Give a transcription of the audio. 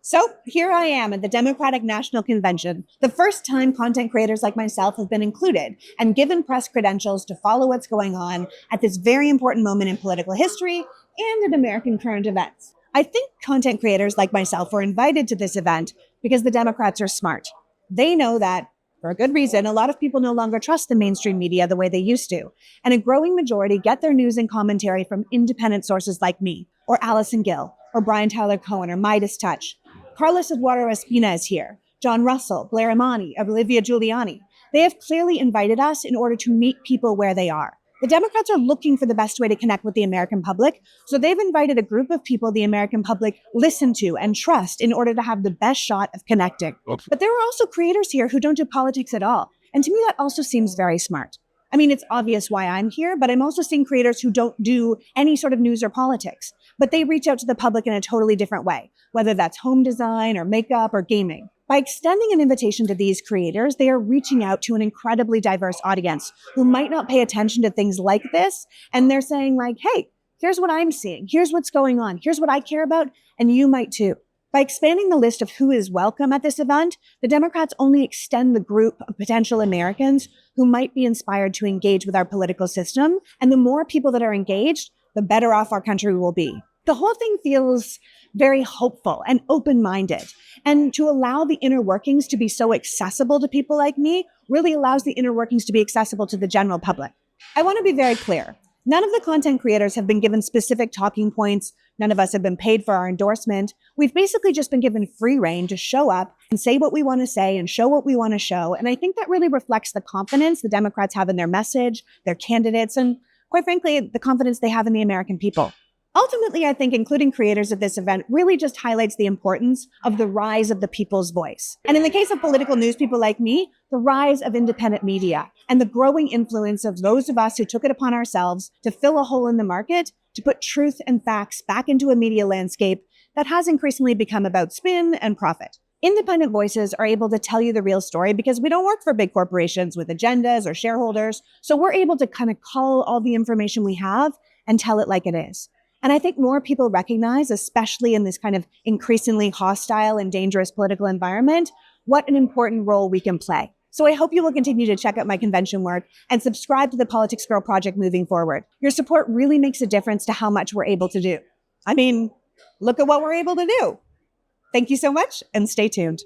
So here I am at the Democratic National Convention, the first time content creators like myself have been included and given press credentials to follow what's going on at this very important moment in political history and in American current events. I think content creators like myself were invited to this event because the Democrats are smart. They know that, for a good reason, a lot of people no longer trust the mainstream media the way they used to, and a growing majority get their news and commentary from independent sources like me, or Allison Gill, or Brian Tyler Cohen, or Midas Touch. Carlos Eduardo Espina is here, John Russell, Blair Imani, Olivia Giuliani. They have clearly invited us in order to meet people where they are. The Democrats are looking for the best way to connect with the American public, so they've invited a group of people the American public listen to and trust in order to have the best shot of connecting. Oops. But there are also creators here who don't do politics at all, and to me that also seems very smart. I mean, it's obvious why I'm here, but I'm also seeing creators who don't do any sort of news or politics, but they reach out to the public in a totally different way, whether that's home design or makeup or gaming. By extending an invitation to these creators, they are reaching out to an incredibly diverse audience who might not pay attention to things like this. And they're saying like, hey, here's what I'm seeing. Here's what's going on. Here's what I care about. And you might too. By expanding the list of who is welcome at this event, the Democrats only extend the group of potential Americans who might be inspired to engage with our political system. And the more people that are engaged, the better off our country will be. The whole thing feels very hopeful and open-minded. And to allow the inner workings to be so accessible to people like me really allows the inner workings to be accessible to the general public. I want to be very clear. None of the content creators have been given specific talking points. None of us have been paid for our endorsement. We've basically just been given free rein to show up and say what we want to say and show what we want to show. And I think that really reflects the confidence the Democrats have in their message, their candidates, and quite frankly, the confidence they have in the American people. Ultimately, I think including creators at this event really just highlights the importance of the rise of the people's voice. And in the case of political news people like me, the rise of independent media and the growing influence of those of us who took it upon ourselves to fill a hole in the market, to put truth and facts back into a media landscape that has increasingly become about spin and profit. Independent voices are able to tell you the real story because we don't work for big corporations with agendas or shareholders. So we're able to kind of cull all the information we have and tell it like it is. And I think more people recognize, especially in this kind of increasingly hostile and dangerous political environment, what an important role we can play. So I hope you will continue to check out my convention work and subscribe to the Politics Girl Project moving forward. Your support really makes a difference to how much we're able to do. I mean, look at what we're able to do. Thank you so much and stay tuned.